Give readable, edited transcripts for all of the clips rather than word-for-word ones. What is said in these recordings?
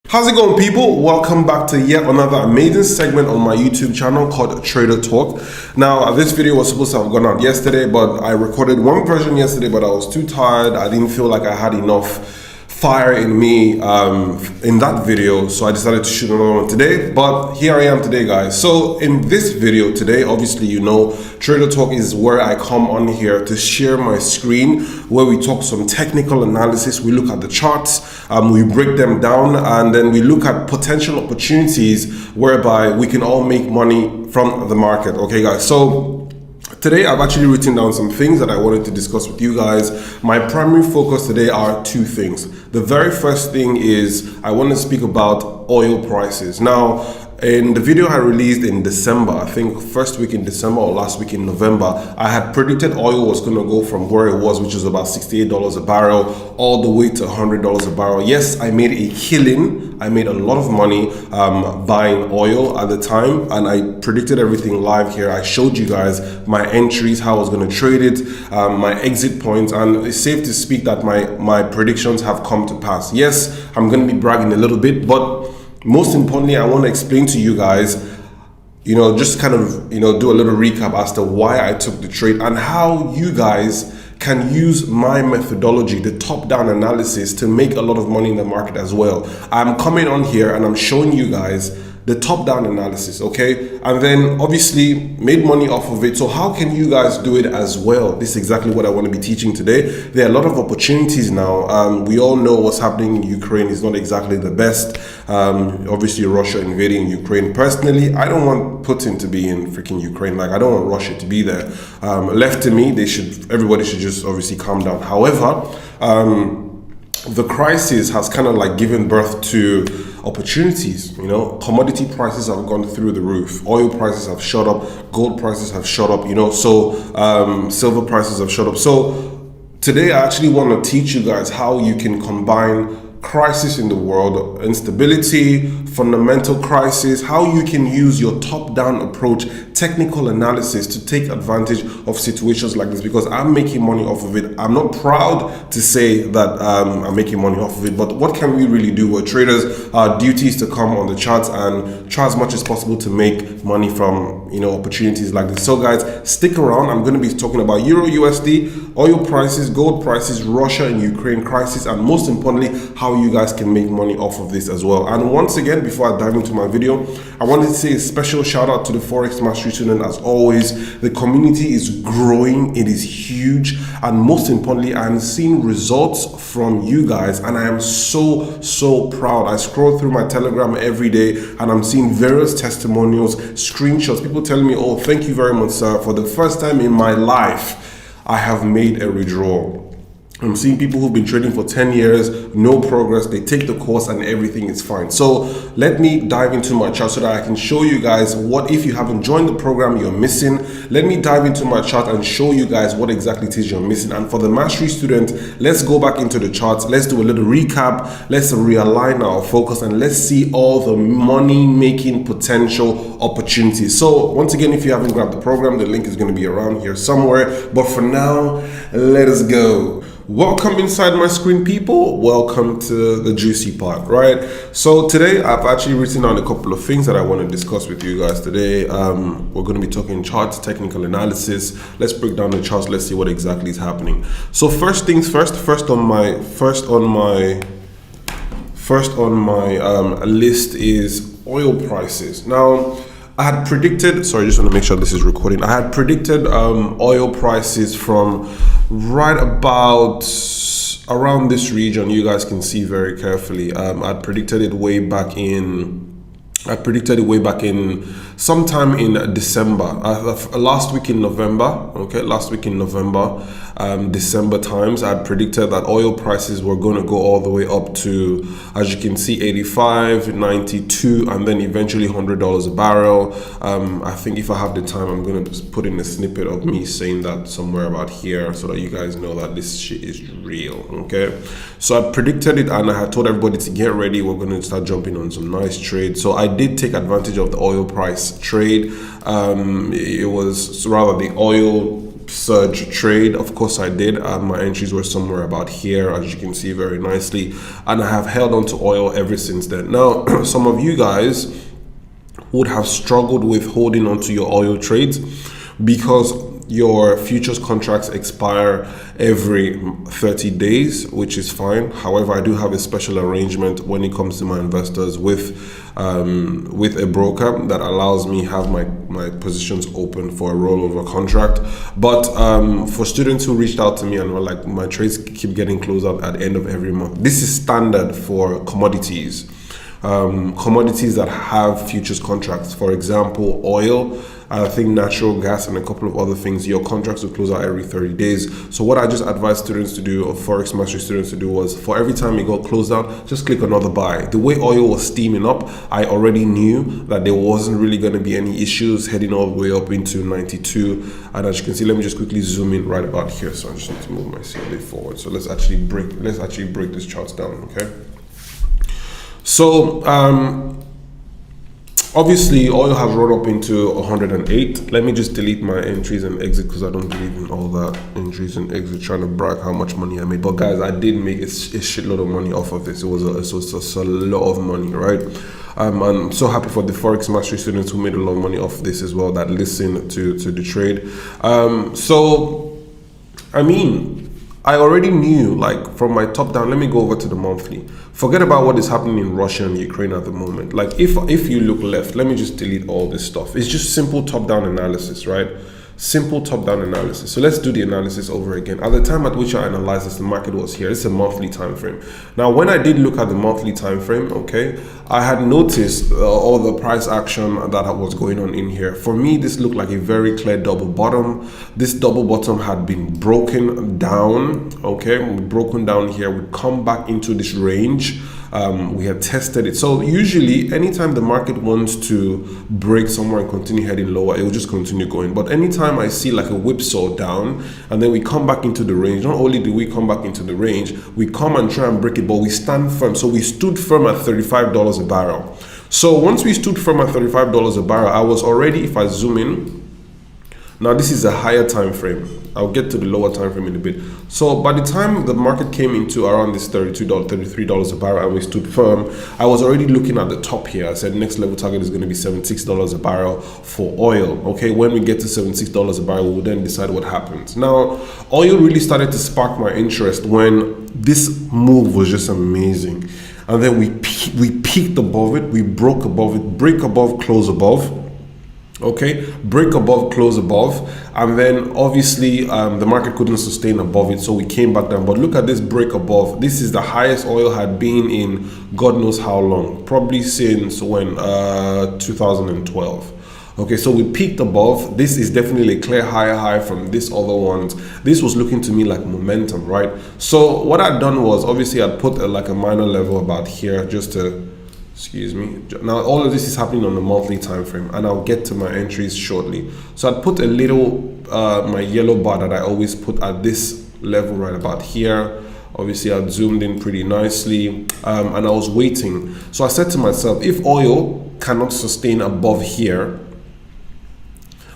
How's it going, people? Welcome back to yet another amazing segment on my YouTube channel called Trader Talk. Now, this video was supposed to have gone out yesterday, but I recorded one version yesterday, but I was too tired. I didn't feel like I had enough fire in me in that video, so I decided to shoot another one today. But here I am today, guys. So in this video today, obviously, you know, Trader Talk is where I come on here to share my screen, where we talk some technical analysis. We look at the charts, we break them down, and then we look at potential opportunities whereby we can all make money from the market. Okay, guys. So today, I've actually written down some things that I wanted to discuss with you guys. My primary focus today are two things. The very first thing is I want to speak about oil prices. Now, in the video I released in December, I think first week in December or last week in November, I had predicted oil was going to go from where it was, which is about $68 a barrel, all the way to $100 a barrel. Yes, I made a killing. I made a lot of money buying oil at the time, and I predicted everything live here. I showed you guys my entries, how I was going to trade it, my exit points, and it's safe to speak that my predictions have come to pass. Yes, I'm going to be bragging a little bit, but most importantly, I want to explain to you guys, just kind of, do a little recap as to why I took the trade and how you guys can use my methodology, the top-down analysis, to make a lot of money in the market as well. I'm coming on here and I'm showing you guys the top-down analysis, okay? And then obviously made money off of it. So how can you guys do it as well? This is exactly what I want to be teaching today. There are a lot of opportunities now. We all know what's happening in Ukraine is not exactly the best. Obviously Russia invading Ukraine. Personally, I don't want Putin to be in freaking Ukraine. Like, I don't want Russia to be there. Left to me, everybody should just obviously calm down. However, the crisis has kind of like given birth to opportunities. Commodity prices have gone through the roof. Oil prices have shot up. Gold prices have shot up. So silver prices have shot up. So today I actually want to teach you guys how you can combine crisis in the world, instability, fundamental crisis, how you can use your top-down approach, technical analysis to take advantage of situations like this, because I'm making money off of it. I'm not proud to say that I'm making money off of it, but what can we really do? We're traders. Our duty is to come on the charts and try as much as possible to make money from opportunities like this. So guys, stick around. I'm going to be talking about Euro USD, oil prices, gold prices, Russia and Ukraine crisis, and most importantly, how you guys can make money off of this as well. And once again, before I dive into my video, I wanted to say a special shout out to the Forex Mastery student. As always, the community is growing. It is huge, and most importantly, I'm seeing results from you guys, and I am so proud. I scroll through my Telegram every day and I'm seeing various testimonials, screenshots, people telling me, oh, thank you very much, sir. For the first time in my life, I have made a withdrawal. I'm seeing people who've been trading for 10 years, no progress. They take the course and everything is fine. So let me dive into my chart so that I can show you guys what, if you haven't joined the program, you're missing. Let me dive into my chart and show you guys what exactly it is you're missing. And for the mastery student, let's go back into the charts. Let's do a little recap. Let's realign our focus and let's see all the money-making potential opportunities. So once again, if you haven't grabbed the program, the link is going to be around here somewhere. But for now, let us go. Welcome inside my screen, people. Welcome to the juicy part, right? So today I've actually written down a couple of things that I want to discuss with you guys today. We're going to be talking charts, technical analysis. Let's break down the charts. Let's see what exactly is happening. So first things first, first on my list is oil prices. Now, I had predicted, sorry, I just want to make sure this is recording. I had predicted oil prices from right about around this region. You guys can see very carefully. I predicted it way back in sometime in December, last week in November, December times. I predicted that oil prices were going to go all the way up to, as you can see, 85, 92, and then eventually $100 a barrel. I think if I have the time, I'm going to put in a snippet of me saying that somewhere about here so that you guys know that this shit is real, okay? So I predicted it and I had told everybody to get ready. We're going to start jumping on some nice trades. So I did take advantage of the oil price trade. It was rather the oil surge trade. Of course I did. My entries were somewhere about here, as you can see very nicely, and I have held on to oil ever since then. Now some of you guys would have struggled with holding on to your oil trades because your futures contracts expire every 30 days, which is fine. However, I do have a special arrangement when it comes to my investors with a broker that allows me have my positions open for a rollover contract. But for students who reached out to me and were like, my trades keep getting closed out at the end of every month, this is standard for commodities. Commodities that have futures contracts, for example oil, I think natural gas, and a couple of other things, your contracts will close out every 30 days. So what I just advised students to do, or Forex Mastery students to do, was for every time you got closed out, just click another buy. The way oil was steaming up, I already knew that there wasn't really going to be any issues heading all the way up into 92. And as you can see, let me just quickly zoom in right about here. So I just need to move my CLA forward. So let's actually break this chart down, okay? So obviously oil has run up into 108. Let me just delete my entries and exit because I don't believe in all that entries and exit trying to brag how much money I made. But guys, I did make a shitload of money off of this. It was a lot of money, right? I'm so happy for the Forex Mastery students who made a lot of money off this as well, that listen to the trade. So I mean, I already knew, like, from my top down. Let me go over to the monthly. Forget about what is happening in Russia and Ukraine at the moment. Like, if you look left, let me just delete all this stuff. It's just simple top-down analysis, right? Simple top-down analysis. So let's do the analysis over again. At the time at which I analyzed this, the market was here. It's a monthly time frame. Now, when I did look at the monthly time frame, okay, I had noticed all the price action that was going on in here. For me, this looked like a very clear double bottom. This double bottom had been broken down, okay, broken down here. We'd come back into this range. We had tested it. So usually anytime the market wants to break somewhere and continue heading lower, it will just continue going. But anytime I see like a whipsaw down and then we come back into the range, not only do we come back into the range, we come and try and break it, but we stand firm. So we stood firm at $35 a barrel. So once we stood firm at $35 a barrel, I was already, if I zoom in, now this is a higher time frame. I'll get to the lower time frame in a bit. So by the time the market came into around this $32, $33 a barrel and we stood firm, I was already looking at the top here. I said next level target is going to be $76 a barrel for oil. Okay, when we get to $76 a barrel, we'll then decide what happens. Now, oil really started to spark my interest when this move was just amazing. And then we peaked above it, we broke above it, break above, close above. Okay, break above, close above, and then obviously the market couldn't sustain above it, so we came back down. But look at this break above. This is the highest oil had been in God knows how long, probably since when 2012. Okay, so we peaked above. This is definitely a clear higher high from this other ones. This was looking to me like momentum, right? So what I'd done was obviously I'd put like a minor level about here just to, excuse me. Now all of this is happening on the monthly time frame, and I'll get to my entries shortly. So I'd put a little my yellow bar that I always put at this level right about here. Obviously I'd zoomed in pretty nicely, and I was waiting. So I said to myself, if oil cannot sustain above here,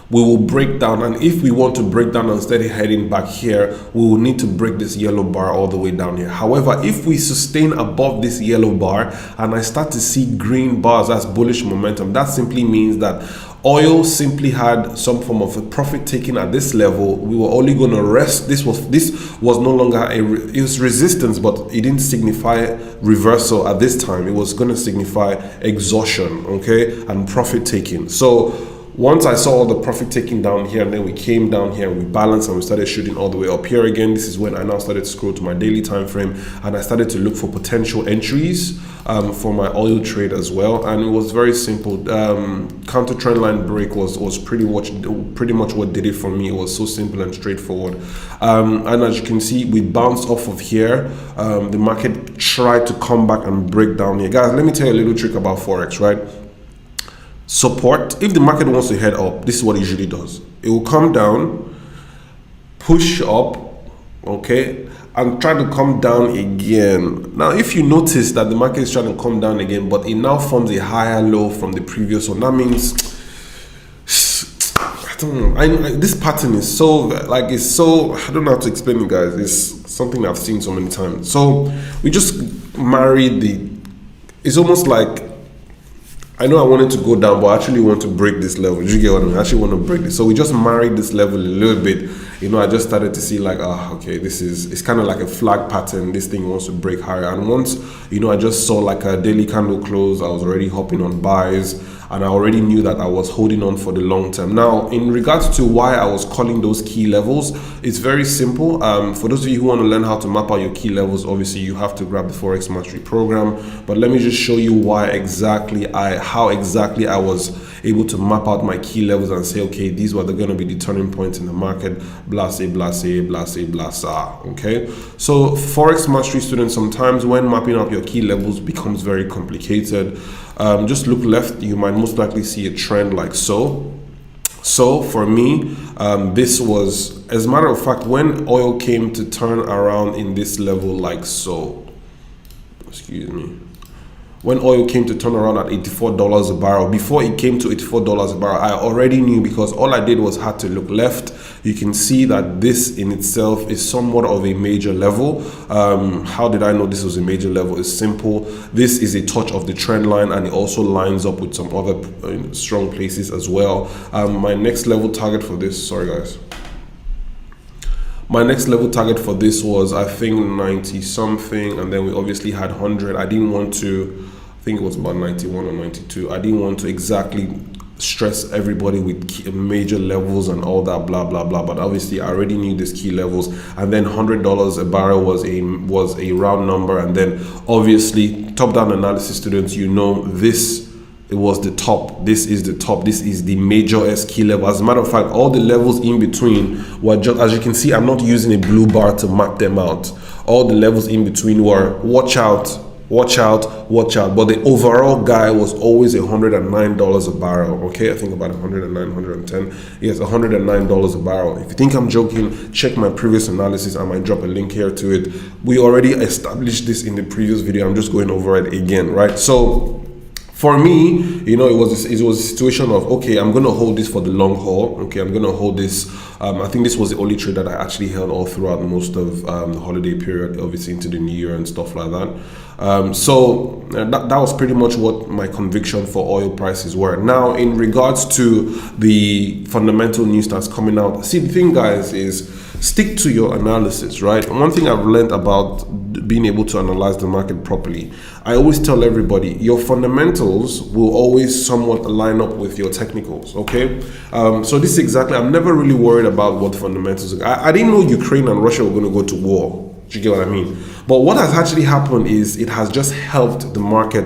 we will break down, and if we want to break down and steady heading back here, we will need to break this yellow bar all the way down here. However, if we sustain above this yellow bar and I start to see green bars, that's bullish momentum. That simply means that oil simply had some form of a profit taking at this level. We were only going to rest. This was no longer it was resistance, but it didn't signify reversal at this time. It was going to signify exhaustion, okay, and profit taking. So once I saw all the profit taking down here, and then we came down here and we balanced and we started shooting all the way up here again. This is when I now started to scroll to my daily time frame, and I started to look for potential entries for my oil trade as well. And it was very simple. Counter trend line break was pretty much what did it for me. It was so simple and straightforward. And as you can see, we bounced off of here. The market tried to come back and break down here. Guys, let me tell you a little trick about Forex, right? Support, if the market wants to head up, this is what it usually does. It will come down, push up, okay, and try to come down again. Now, if you notice that the market is trying to come down again, but it now forms a higher low from the previous one, that means, I don't know. This pattern is so like it's so I don't know how to explain it, guys. It's something I've seen so many times. So we just married the. It's almost like I know I wanted to go down, but I actually want to break this level. Do you get what I mean? I actually want to break this. So we just married this level a little bit. You know, I just started to see like, okay, it's kind of like a flag pattern. This thing wants to break higher. And once, you know, I just saw like a daily candle close, I was already hopping on buys. And I already knew that I was holding on for the long term. Now, in regards to why I was calling those key levels, it's very simple. For those of you who want to learn how to map out your key levels, obviously you have to grab the Forex Mastery program. But let me just show you how exactly I was able to map out my key levels and say, okay, these were going to be the turning points in the market. Blase, blase, blase, blasa. Okay. So Forex Mastery students, sometimes when mapping out your key levels becomes very complicated. Just look left, you might most likely see a trend like so. So for me, this was, as a matter of fact, when oil came to turn around in this level like so, excuse me, when oil came to turn around at $84 a barrel, before it came to $84 a barrel, I already knew, because all I did was had to look left. You can see that this in itself is somewhat of a major level. How did I know this was a major level? It's simple. This is a touch of the trend line, and it also lines up with some other strong places as well. My next level target for this, sorry guys. My next level target for this was, I think, 90 something, and then we obviously had 100. I didn't want to, I think it was about 91 or 92. I didn't want to exactly stress everybody with major levels and all that blah blah blah, but obviously I already knew these key levels. And then $100 a barrel was a round number, and then obviously top down analysis students, you know, this, it was the top. This is the top. This is the major S key level. As a matter of fact, all the levels in between were just, as you can see, I'm not using a blue bar to map them out. All the levels in between were watch out, watch out, watch out. But the overall guy was always $109 a barrel. Okay, I think about 109, 110. Yes, $109 a barrel. If you think I'm joking, check my previous analysis. I might drop a link here to it. We already established this in the previous video. I'm just going over it again, right? So for me, you know, it was a situation of, okay, I'm going to hold this for the long haul. Okay, I'm going to hold this. I think this was the only trade that I actually held all throughout most of the holiday period, obviously into the new year and stuff like that. So that was pretty much what my conviction for oil prices were. Now, in regards to the fundamental news that's coming out, see, the thing, guys, is stick to your analysis, right? One thing I've learned about being able to analyze the market properly, I always tell everybody, your fundamentals will always somewhat line up with your technicals, okay? So this is exactly, I'm never really worried about what fundamentals are. I didn't know Ukraine and Russia were going to go to war. Do you get what I mean? But what has actually happened is it has just helped the market,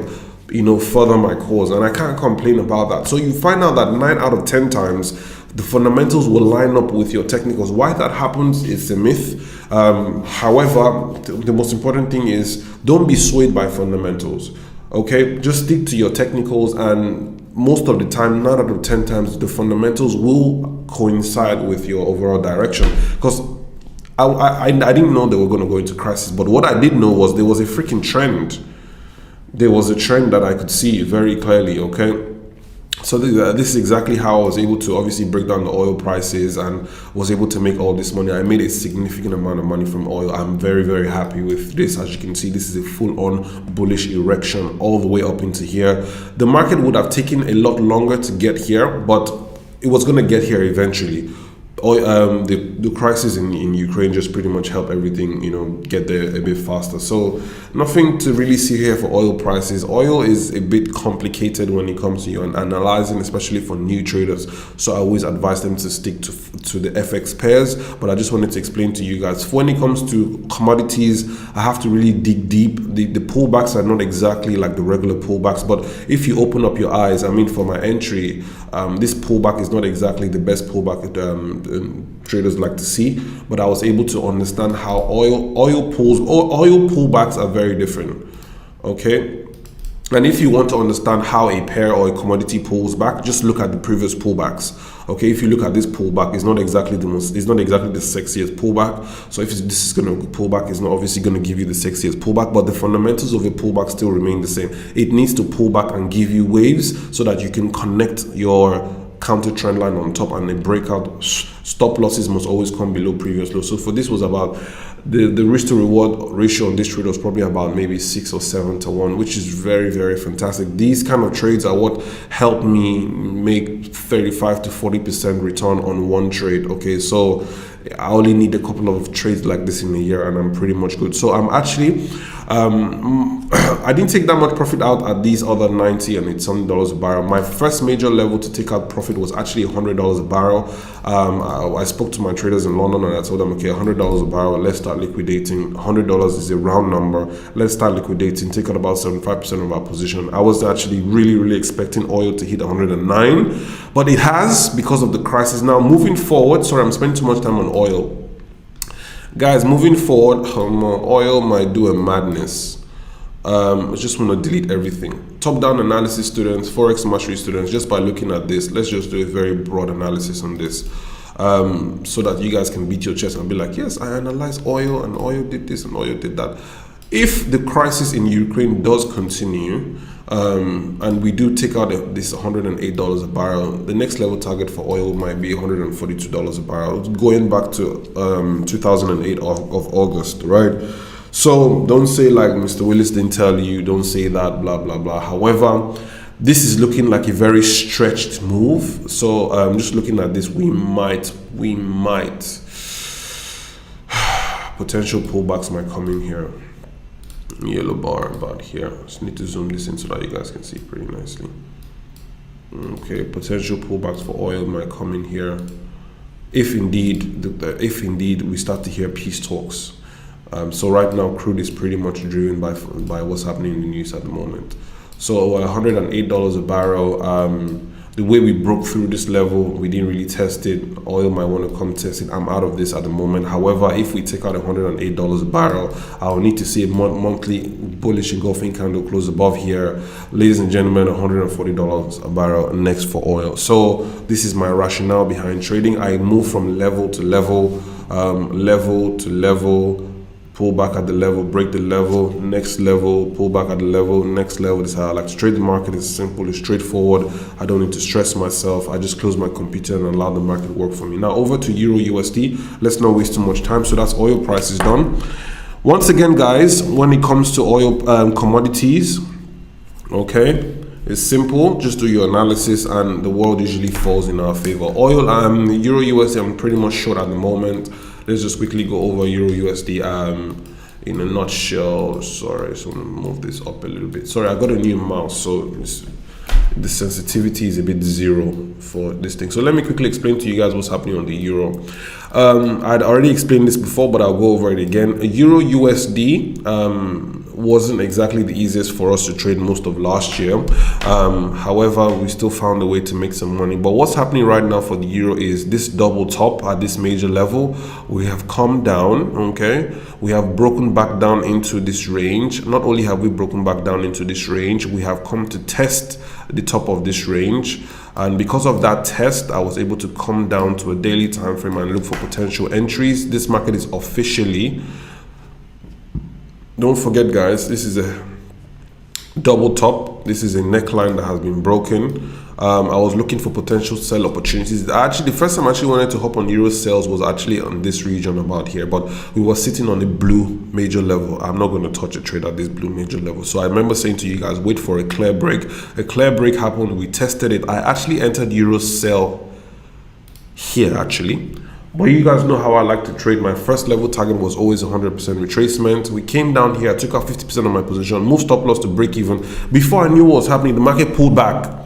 you know, further my cause, and I can't complain about that. So you find out that 9 out of 10 times, the fundamentals will line up with your technicals. Why that happens is a myth. However, the most important thing is don't be swayed by fundamentals. Okay, just stick to your technicals, and most of the time, 9 out of 10 times, the fundamentals will coincide with your overall direction. Because I didn't know they were going to go into crisis, but what I did know was there was a freaking trend. There was a trend that I could see very clearly. Okay. So this is exactly how I was able to obviously break down the oil prices and was able to make all this money. I made a significant amount of money from oil. I'm very, very happy with this. As you can see, this is a full-on bullish erection all the way up into here. The market would have taken a lot longer to get here, but it was going to get here eventually. The crisis in Ukraine just pretty much helped everything, you know, get there a bit faster. So nothing to really see here for oil prices. Oil is a bit complicated when it comes to you analyzing, especially for new traders. So I always advise them to stick to the FX pairs. But I just wanted to explain to you guys, when it comes to commodities, I have to really dig deep. The pullbacks are not exactly like the regular pullbacks, but if you open up your eyes, I mean, for my entry, this pullback is not exactly the best pullback traders like to see, but I was able to understand how oil pullbacks are very different. Okay, and if you want to understand how a pair or a commodity pulls back, just look at the previous pullbacks. Okay, if you look at this pullback, it's not exactly the sexiest pullback. So if this is going to pull back, it's not obviously going to give you the sexiest pullback, but the fundamentals of a pullback still remain the same. It needs to pull back and give you waves so that you can connect your counter trend line on top and a breakout. Stop losses must always come below previous low. So for this was about the risk to reward ratio on this trade was probably about maybe 6 or 7 to 1, which is very, very fantastic. These kind of trades are what helped me make 35 to 40% return on one trade. Okay, so I only need a couple of trades like this in a year and I'm pretty much good. So I'm actually I didn't take that much profit out at these other 90 and it's $100 a barrel. My first major level to take out profit was actually $100 a barrel. I spoke to my traders in London and I told them, okay, $100 a barrel, let's start liquidating. $100 is a round number. Let's start liquidating, take out about 75% of our position. I was actually really expecting oil to hit 109, but it has because of the crisis. Now moving forward, sorry, I'm spending too much time on oil. Guys, moving forward, oil might do a madness. I just want to delete everything. Top-down analysis students, Forex Mastery students, just by looking at this, let's just do a very broad analysis on this so that you guys can beat your chest and be like, yes, I analyzed oil and oil did this and oil did that. If the crisis in Ukraine does continue, and we do take out this $108 a barrel, the next level target for oil might be $142 a barrel, going back to 2008 of August, right? So don't say like Mr. Willis didn't tell you, don't say that, blah blah blah. However, this is looking like a very stretched move. So just looking at this, we might potential pullbacks might come in here. Yellow bar about here. Just need to zoom this in so that you guys can see pretty nicely. Okay, potential pullbacks for oil might come in here if indeed we start to hear peace talks. So right now crude is pretty much driven by what's happening in the news at the moment. So $108 a barrel. The way we broke through this level, we didn't really test it. Oil might want to come test it. I'm out of this at the moment. However, if we take out $108 a barrel, I'll need to see a monthly bullish engulfing candle close above here. Ladies and gentlemen, $140 a barrel next for oil. So this is my rationale behind trading. I move from level to level, pull back at the level, break the level, next level, pull back at the level, next level. This is how I like to trade the market. It's simple, it's straightforward. I don't need to stress myself. I just close my computer and allow the market work for me. Now over to Euro USD. Let's not waste too much time. So that's oil prices done. Once again, guys, when it comes to oil commodities, okay, it's simple. Just do your analysis and the world usually falls in our favor. Oil, Euro USD, I'm pretty much short at the moment. Let's just quickly go over Euro USD in a nutshell. Sorry, so I'm gonna move this up a little bit. Sorry, I got a new mouse, so the sensitivity is a bit zero for this thing. So let me quickly explain to you guys what's happening on the euro. I'd already explained this before, but I'll go over it again. Euro USD wasn't exactly the easiest for us to trade most of last year. However, we still found a way to make some money. But what's happening right now for the euro is this double top at this major level. We have come down, okay? We have broken back down into this range. Not only have we broken back down into this range, we have come to test the top of this range. And because of that test, I was able to come down to a daily time frame and look for potential entries. This market is officially, don't forget guys, this is a double top. This is a neckline that has been broken. I was looking for potential sell opportunities. Actually, the first time I actually wanted to hop on euro sales was actually on this region about here, but we were sitting on the blue major level. I'm not going to touch a trade at this blue major level. So I remember saying to you guys, wait for a clear break. A clear break happened. We tested it. I actually entered euro sell here actually. But you guys know how I like to trade. My first level target was always 100% retracement. We came down here, I took out 50% of my position, moved stop loss to break even. Before I knew what was happening, the market pulled back.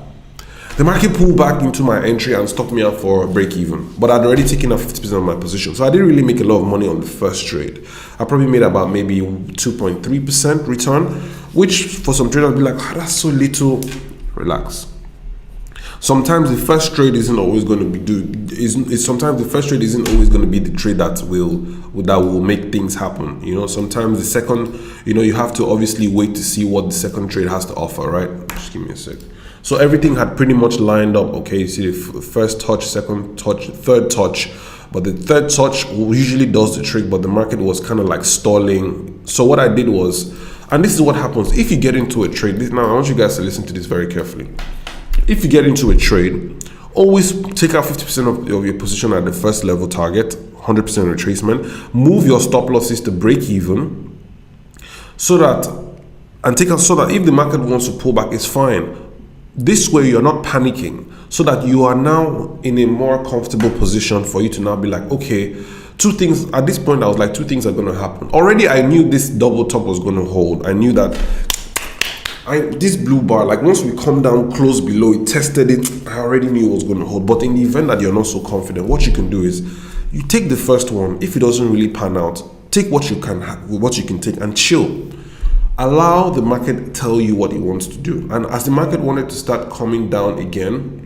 The market pulled back into my entry and stopped me out for a break even. But I'd already taken out 50% of my position. So I didn't really make a lot of money on the first trade. I probably made about maybe 2.3% return, which for some traders be like, oh, that's so little. Relax. Sometimes the first trade isn't always going to be sometimes the first trade isn't always going to be the trade that will make things happen. You know, sometimes the second, you have to obviously wait to see what the second trade has to offer, right? Just give me a sec. So everything had pretty much lined up. Okay, you see the first touch, second touch, third touch, but the third touch usually does the trick, but the market was kind of like stalling. So what I did was, and this is what happens if you get into a trade. Now I want you guys to listen to this very carefully. If you get into a trade, Always take out 50% of your position at the first level target, 100% retracement. Move your stop losses to break even, so that if the market wants to pull back, it's fine. This way you're not panicking, so that you are now in a more comfortable position for you to now be like, okay, two things. At this point I was like, two things are going to happen. Already I knew this double top was going to hold. I knew that this blue bar, like once we come down close below it, tested it, I already knew it was going to hold. But in the event that you're not so confident, what you can do is you take the first one. If it doesn't really pan out, take what you can take and chill. Allow the market tell you what it wants to do. And as the market wanted to start coming down again,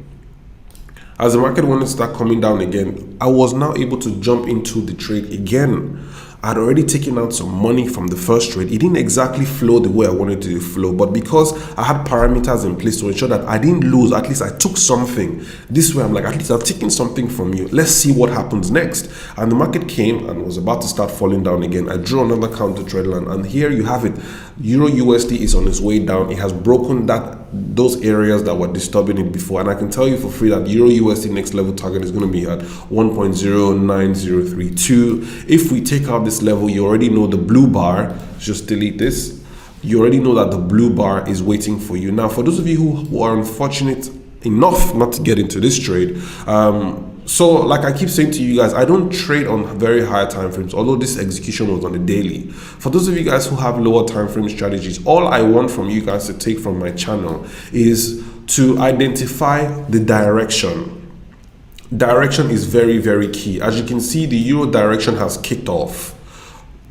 I was now able to jump into the trade again. I'd already taken out some money from the first trade. It didn't exactly flow the way I wanted it to flow, but because I had parameters in place to ensure that I didn't lose, at least I took something. This way I'm like, at least I've taken something from you. Let's see what happens next. And the market came and was about to start falling down again. I drew another counter trade line, and here you have it. Euro USD is on its way down. It has broken those areas that were disturbing it before, and I can tell you for free that Euro USD next level target is going to be at 1.09032. If we take out this level, you already know the blue bar, just delete this, you already know that the blue bar is waiting for you. Now for those of you who are unfortunate enough not to get into this trade, so like I keep saying to you guys, I don't trade on very high time frames, although this execution was on a daily. For those of you guys who have lower time frame strategies, all I want from you guys to take from my channel is to identify the direction. Direction is very, very key. As you can see, the euro direction has kicked off.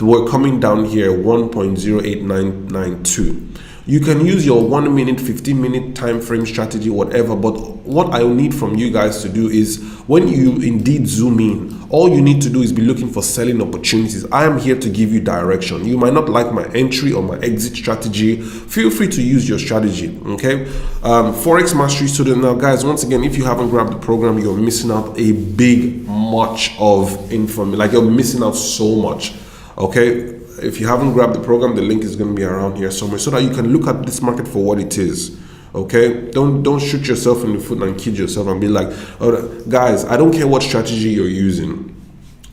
We're coming down here, 1.08992. You can use your 1 minute, 15 minute time frame strategy, whatever, but what I need from you guys to do is, when you indeed zoom in, all you need to do is be looking for selling opportunities. I am here to give you direction. You might not like my entry or my exit strategy. Feel free to use your strategy, okay? Forex Mastery student. Now guys, once again, if you haven't grabbed the program, you're missing out a big much of information. Like, you're missing out so much, okay? If you haven't grabbed the program, the link is going to be around here somewhere, so that you can look at this market for what it is. Okay, don't shoot yourself in the foot and kid yourself and be like, oh, guys, I don't care what strategy you're using.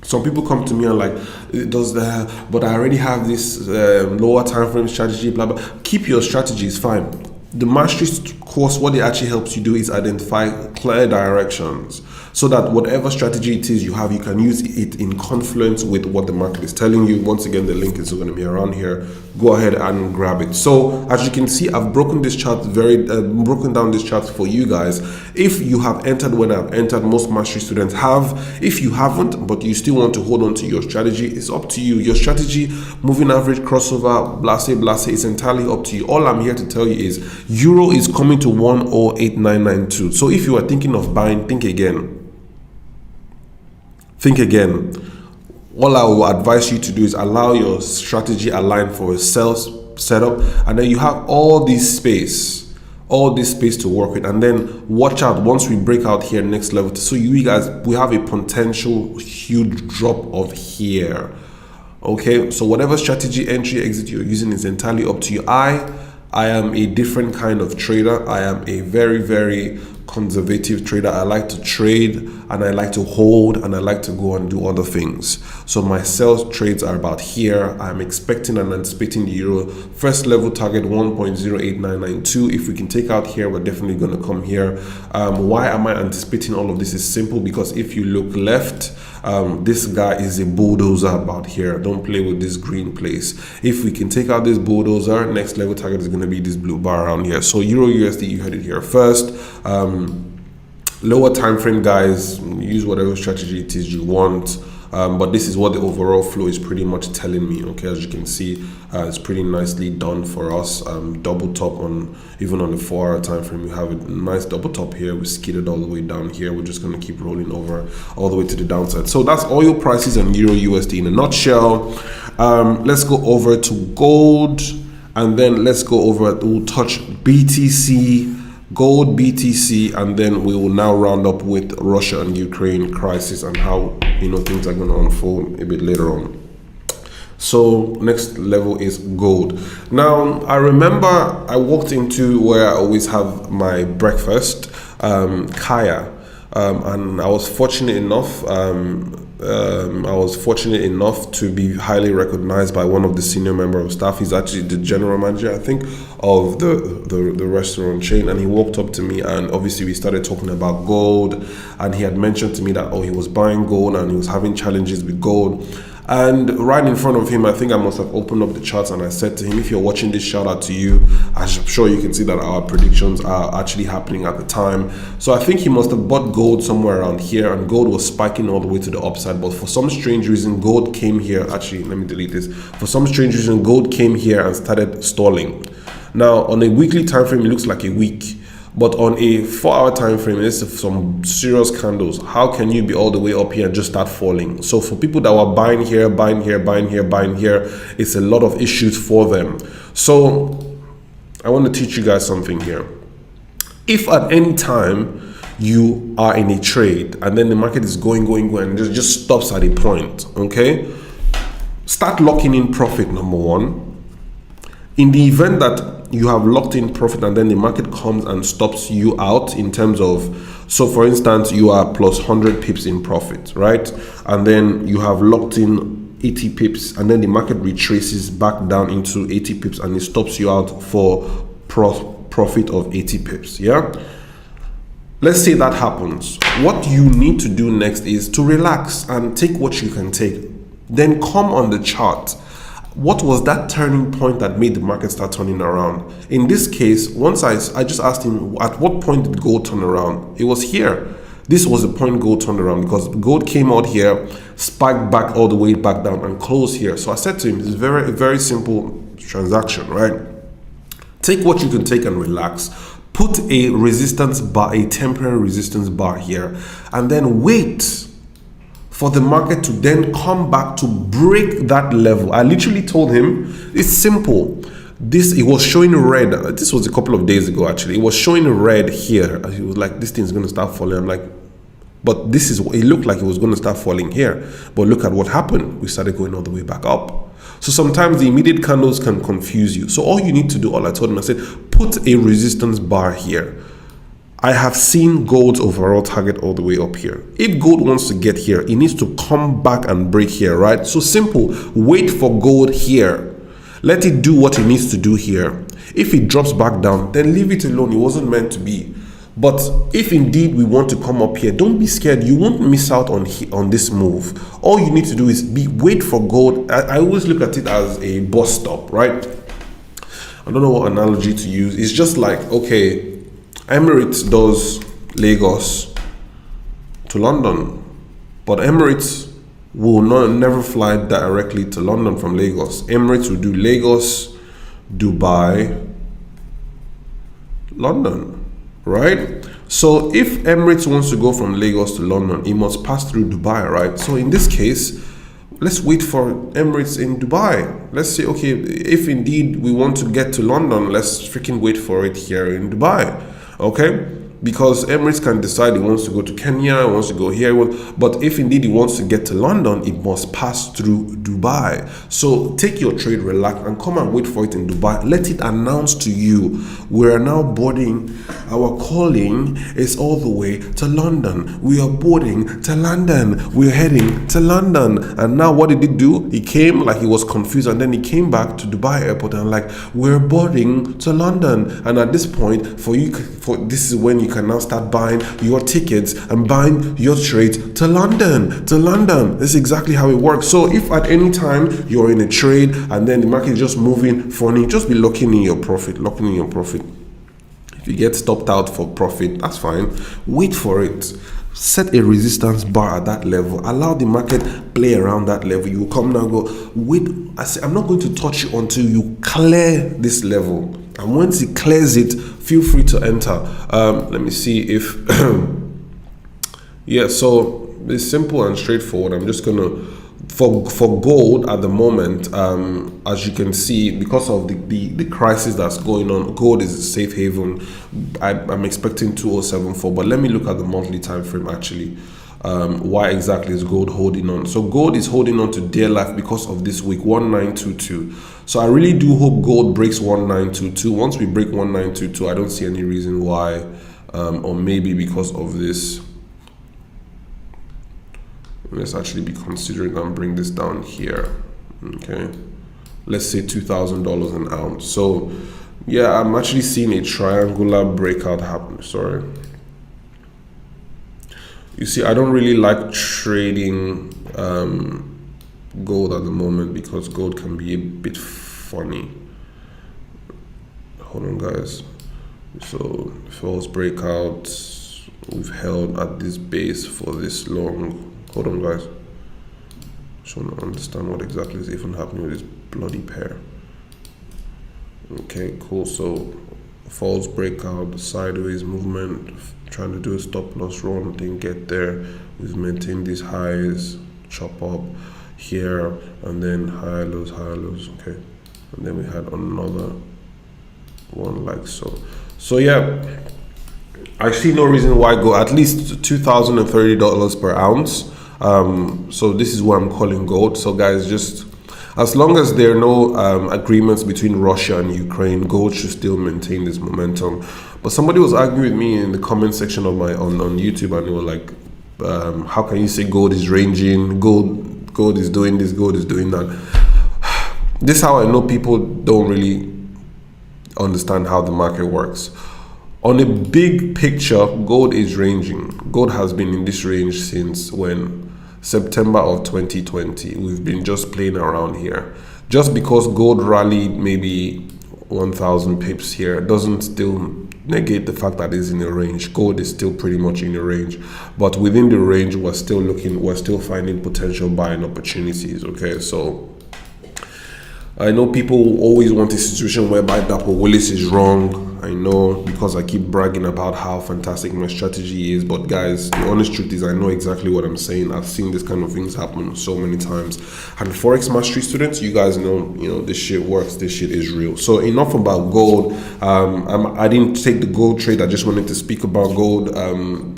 Some people come to me and like, it does that, but I already have this lower time frame strategy, blah blah. Keep your strategies, fine. The mastery course, what it actually helps you do is identify clear directions, so that whatever strategy it is you have, you can use it in confluence with what the market is telling you. Once again, the link is going to be around here. Go ahead and grab it. So as you can see, I've broken this chart broken down this chart for you guys. If you have entered when I've entered, most mastery students have. If you haven't, but you still want to hold on to your strategy, it's up to you. Your strategy, moving average, crossover, blase, is entirely up to you. All I'm here to tell you is euro is coming to 1.08992. So if you are thinking of buying, think again. All I will advise you to do is allow your strategy align for a sales setup, and then you have all this space to work with, and then watch out once we break out here next level. So you guys, we have a potential huge drop of here. Okay, so whatever strategy, entry, exit you're using is entirely up to you. I am a different kind of trader. I am a very, very conservative trader. I like to trade, and I like to hold, and I like to go and do other things. So my sales trades are about here. I'm expecting and anticipating the euro first level target 1.08992. If we can take out here, we're definitely going to come here. Why am I anticipating all of this? Is simple, because if you look left, this guy is a bulldozer about here. Don't play with this green place. If we can take out this bulldozer, next level target is going to be this blue bar around here. So euro USD, you heard it here first. Lower time frame, guys, use whatever strategy it is you want, but this is what the overall flow is pretty much telling me. Okay, as you can see, it's pretty nicely done for us. Double top on, even on the 4-hour time frame, we have a nice double top here. We skidded all the way down here. We're just going to keep rolling over all the way to the downside. So that's oil prices and euro USD in a nutshell. Let's go over to gold, and then let's go over, we'll touch BTC, gold, BTC, and then we will now round up with Russia and Ukraine crisis and how, you know, things are going to unfold a bit later on. So next level is gold. Now I remember I walked into where I always have my breakfast, Kaya. and I was fortunate enough. To be highly recognized by one of the senior member of staff. He's actually the general manager, I think, of the restaurant chain, and he walked up to me, and obviously we started talking about gold, and he had mentioned to me that he was buying gold and he was having challenges with gold. And right in front of him, I think I must have opened up the charts, and I said to him, if you're watching this, shout out to you. I'm sure you can see that our predictions are actually happening at the time. So I think he must have bought gold somewhere around here, and gold was spiking all the way to the upside. But for some strange reason, gold came here. Actually, let me delete this. For some strange reason, gold came here and started stalling. Now, on a weekly time frame, it looks like a week. But on a 4-hour time frame, this is some serious candles. How can you be all the way up here and just start falling? So for people that were buying here, buying here, buying here, buying here, it's a lot of issues for them. So I want to teach you guys something here. If at any time you are in a trade and then the market is going, and it just stops at a point, okay? Start locking in profit, number one. In the event that you have locked in profit and then the market comes and stops you out in terms of, so for instance, you are plus 100 pips in profit, right? And then you have locked in 80 pips and then the market retraces back down into 80 pips and it stops you out for profit of 80 pips, yeah? Let's say that happens. What you need to do next is to relax and take what you can take. Then come on the chart. What was that turning point that made the market start turning around? In this case, once I just asked him, at what point did gold turn around? It was here. This was the point gold turned around, because gold came out here, spiked back all the way back down and closed here. So I said to him, it's a very, very simple transaction, right? Take what you can take and relax. Put a resistance bar, a temporary resistance bar here, and then wait for the market to then come back to break that level. I literally told him, it's simple. It was showing red. This was a couple of days ago, actually. It was showing red here. He was like, this thing's going to start falling. I'm like, but it looked like it was going to start falling here. But look at what happened. We started going all the way back up. So sometimes the immediate candles can confuse you. So all you need to do, all I told him, I said, put a resistance bar here. I have seen gold's overall target all the way up here. If gold wants to get here, it needs to come back and break here, right? So simple, wait for gold here. Let it do what it needs to do here. If it drops back down, then leave it alone. It wasn't meant to be. But if indeed we want to come up here, don't be scared. You won't miss out on this move. All you need to do is wait for gold. I always look at it as a bus stop, right? I don't know what analogy to use. It's just like, okay, Emirates does Lagos to London, but Emirates will never fly directly to London from Lagos. Emirates will do Lagos, Dubai, London, right? So if Emirates wants to go from Lagos to London, it must pass through Dubai, right? So in this case, let's wait for Emirates in Dubai. Let's say, okay, if indeed we want to get to London, let's freaking wait for it here in Dubai. Okay, because Emirates can decide it wants to go to Kenya, it wants to go here, but if indeed it wants to get to London, it must pass through Dubai. So take your trade, relax, and come and wait for it in Dubai. Let it announce to you, we are now boarding, our calling is all the way to London. We are boarding to London. We're heading to London. And now what did it do? He came like he was confused, and then he came back to Dubai airport and like, we're boarding to London. And at this point, this is when you can now start buying your tickets and buying your trades to London. This is exactly how it works. So if at any time you're in a trade and then the market is just moving funny, just be locking in your profit. If you get stopped out for profit, that's fine. Wait for it. Set a resistance bar at that level. Allow the market play around that level. You come now and go, wait, I'm not going to touch you until you clear this level. And once it clears it, feel free to enter. Let me see if yeah, so it's simple and straightforward. I'm just gonna for gold at the moment, as you can see, because of the crisis that's going on, gold is a safe haven. I'm expecting 2074, but let me look at the monthly time frame actually. Why exactly is gold holding on? So gold is holding on to dear life because of this week 1922. So I really do hope gold breaks 1922. Once we break 1922, I don't see any reason why, or maybe because of this Let's actually be considerate and bring this down here. Okay, let's say $2,000 an ounce. So yeah, I'm actually seeing a triangular breakout happen. Sorry. You see, I don't really like trading gold at the moment because gold can be a bit funny. Hold on, guys. So false breakout, we've held at this base for this long. Hold on, guys. Just want to understand what exactly is even happening with this bloody pair. Okay, cool. So false breakout, sideways movement, trying to do a stop loss run, didn't get there. We've maintained these highs, chop up here, and then high lows, okay. And then we had another one like so. So yeah, I see no reason why go at least $2,030 per ounce. So this is what I'm calling gold. So guys, just as long as there are no agreements between Russia and Ukraine, gold should still maintain this momentum. But somebody was arguing with me in the comment section of my on YouTube, and they were like, how can you say gold is ranging, gold is doing this, gold is doing that? This is how I know people don't really understand how the market works. On a big picture, gold is ranging. Gold has been in this range since when? September of 2020. We've been just playing around here. Just because gold rallied maybe 1,000 pips here doesn't still negate the fact that it's in a range. Gold is still pretty much in a range, but within the range, we're still finding potential buying opportunities. Okay, so I know people always want a situation whereby Dapo Willis is wrong. I know, because I keep bragging about how fantastic my strategy is, but guys, the honest truth is I know exactly what I'm saying. I've seen this kind of things happen so many times. And Forex Mastery students, you guys know, this shit works, this shit is real. So enough about gold. I didn't take the gold trade. I just wanted to speak about gold,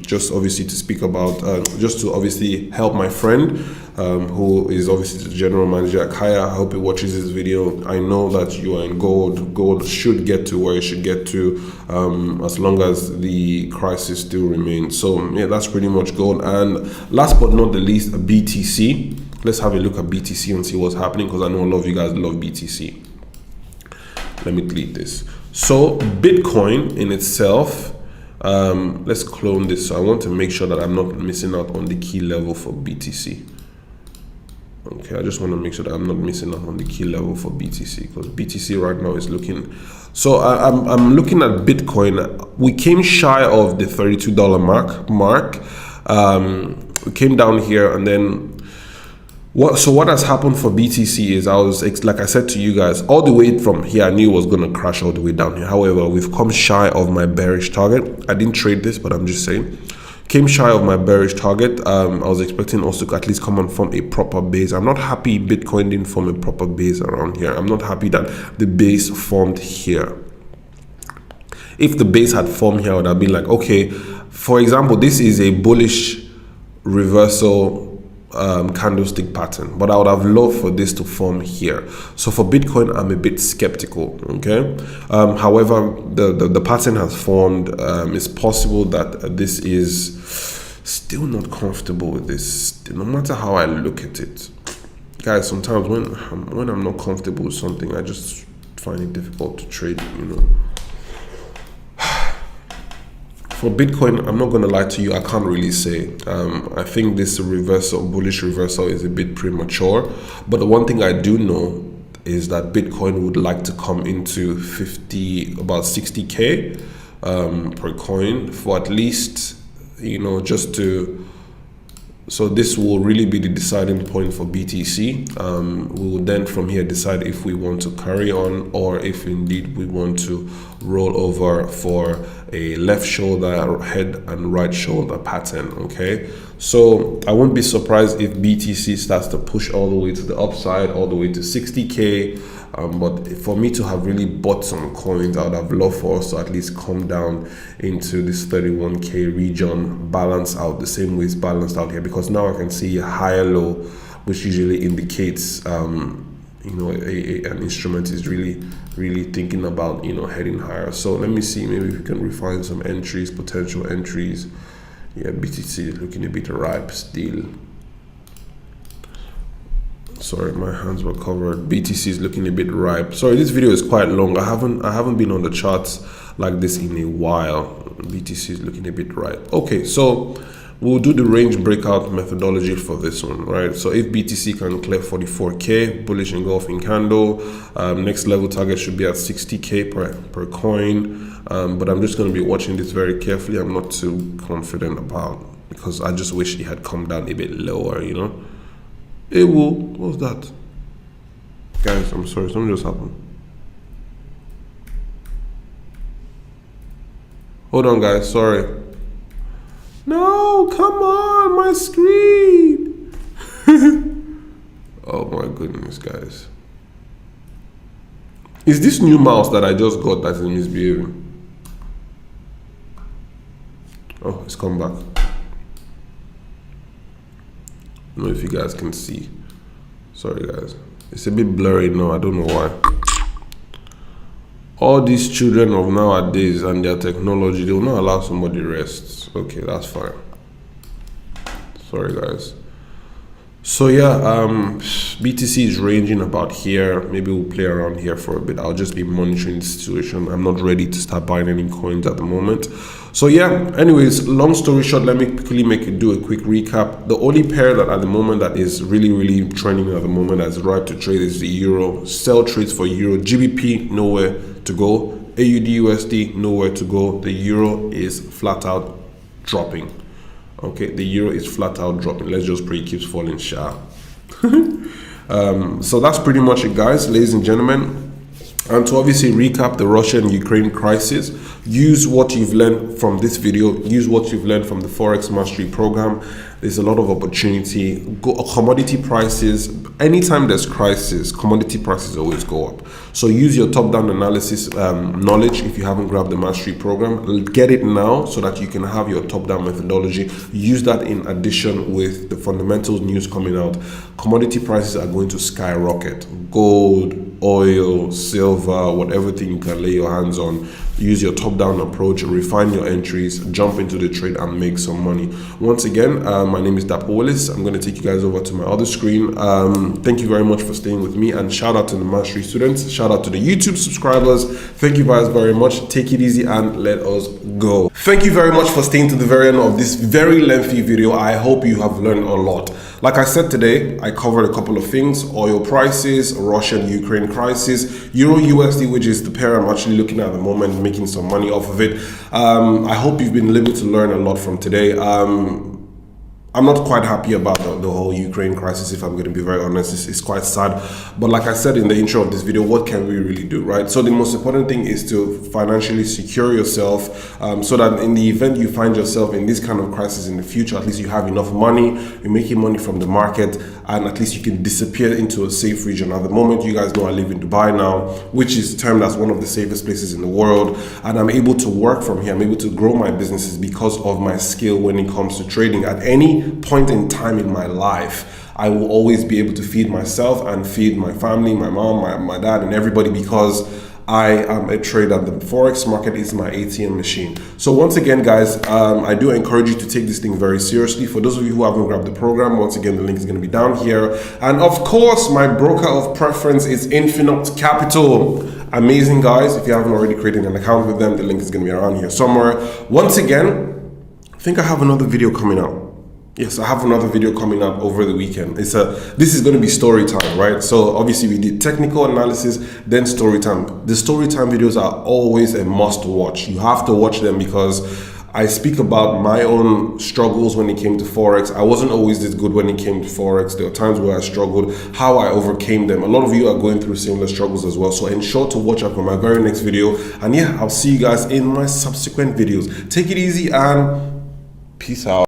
just obviously to speak about, just to obviously help my friend, who is obviously the general manager at Kaya. I hope he watches this video. I know that you are in gold. Gold should get to where it should get to, as long as the crisis still remains. So yeah, that's pretty much gold. And last but not the least, BTC. Let's have a look at BTC and see what's happening, because I know a lot of you guys love BTC. Let me delete this. So Bitcoin in itself, let's clone this. So I want to make sure that I'm not missing out on the key level for BTC. Okay, I just want to make sure that I'm not missing out on the key level for BTC, because BTC right now is looking. So I'm looking at Bitcoin. We came shy of the $32 mark. We came down here, and then what has happened for BTC is like I said to you guys, all the way from here I knew it was going to crash all the way down here. However, we've come shy of my bearish target. I didn't trade this, but I'm just saying. Came shy of my bearish target. I was expecting us to at least come and form a proper base. I'm not happy Bitcoin didn't form a proper base around here. I'm not happy that the base formed here. If the base had formed here, I would have been like, okay, for example, this is a bullish reversal candlestick pattern, but I would have loved for this to form here. So for Bitcoin, I'm a bit skeptical. Okay, however, the pattern has formed. It's possible that this is still not comfortable with this, no matter how I look at it, guys. Sometimes when I'm not comfortable with something, I just find it difficult to trade, For Bitcoin, I'm not going to lie to you, I can't really say. I think this bullish reversal is a bit premature. But the one thing I do know is that Bitcoin would like to come into about 60K per coin for at least, just to. So this will really be the deciding point for BTC. We will then from here decide if we want to carry on, or if indeed we want to roll over for a left shoulder, head and right shoulder pattern. Okay, so I won't be surprised if BTC starts to push all the way to the upside, all the way to 60K. But for me to have really bought some coins, I would have loved for us to at least come down into this 31K region, balance out the same way it's balanced out here, because now I can see a higher low, which usually indicates an instrument is really thinking about heading higher. So let me see, maybe we can refine some entries, potential entries. Yeah, BTC is looking a bit ripe still. Sorry, my hands were covered. BTC is looking a bit ripe. Sorry, this video is quite long. I haven't been on the charts like this in a while. BTC is looking a bit ripe. Okay, so we'll do the range breakout methodology for this one, right? So if BTC can clear 44K, bullish engulfing candle, next level target should be at 60K per coin. But I'm just going to be watching this very carefully. I'm not too confident about, because I just wish it had come down a bit lower, you know. It will. What's that? Guys, I'm sorry, something just happened. Hold on, guys, sorry. No, come on, my screen. Oh my goodness, guys. Is this new mouse that I just got that is misbehaving? Oh, it's come back. I don't know if you guys can see. Sorry, guys. It's a bit blurry now, I don't know why. All these children of nowadays and their technology, they will not allow somebody rest. Okay, that's fine. Sorry, guys. So yeah, BTC is ranging about here. Maybe we'll play around here for a bit. I'll just be monitoring the situation. I'm not ready to start buying any coins at the moment. So yeah, anyways, long story short, let me quickly do a quick recap. The only pair that at the moment that is really trending at the moment that's ripe to trade is the euro. Sell trades for euro. GBP, nowhere to go. AUD USD, nowhere to go. The euro is flat out dropping. Okay, the euro is flat out dropping. Let's just pray it keeps falling sharp. So that's pretty much it, guys, ladies and gentlemen. And to obviously recap the Russia-Ukraine crisis, use what you've learned from this video, use what you've learned from the Forex Mastery Program. There's a lot of opportunity. Commodity prices, anytime there's crisis, commodity prices always go up. So use your top-down analysis knowledge if you haven't grabbed the Mastery Program. Get it now so that you can have your top-down methodology. Use that in addition with the fundamentals news coming out. Commodity prices are going to skyrocket. Gold, oil, silver, whatever thing you can lay your hands on. Use your top-down approach, refine your entries, jump into the trade and make some money. Once again, my name is Dap Willis. I'm going to take you guys over to my other screen. Thank you very much for staying with me, and shout out to the Mastery students. Shout out to the YouTube subscribers. Thank you guys very much. Take it easy and let us go. Thank you very much for staying to the very end of this very lengthy video. I hope you have learned a lot. Like I said today, I covered a couple of things: oil prices, Russia-Ukraine crisis, Euro USD, which is the pair I'm actually looking at the moment, making some money off of it. I hope you've been able to learn a lot from today. I'm not quite happy about the whole Ukraine crisis, if I'm going to be very honest. It's quite sad. But like I said in the intro of this video, what can we really do, right? So the most important thing is to financially secure yourself so that in the event you find yourself in this kind of crisis in the future, at least you have enough money, you're making money from the market, and at least you can disappear into a safe region. At the moment, you guys know I live in Dubai now, which is termed as one of the safest places in the world. And I'm able to work from here. I'm able to grow my businesses because of my skill when it comes to trading. At any point in time in my life, I will always be able to feed myself and feed my family, my mom, my dad, and everybody, because I am a trader. The Forex market is my ATM machine. So once again, guys, I do encourage you to take this thing very seriously. For those of you who haven't grabbed the program, once again, the link is going to be down here. And of course, my broker of preference is Infinite Capital. Amazing, guys. If you haven't already created an account with them, the link is going to be around here somewhere. Once again, I think I have another video coming out. Yes, I have another video coming up over the weekend. This is going to be story time, right? So obviously we did technical analysis, then story time. The story time videos are always a must watch. You have to watch them because I speak about my own struggles when it came to Forex. I wasn't always this good when it came to Forex. There were times where I struggled, how I overcame them. A lot of you are going through similar struggles as well. So ensure to watch out for my very next video. And yeah, I'll see you guys in my subsequent videos. Take it easy and peace out.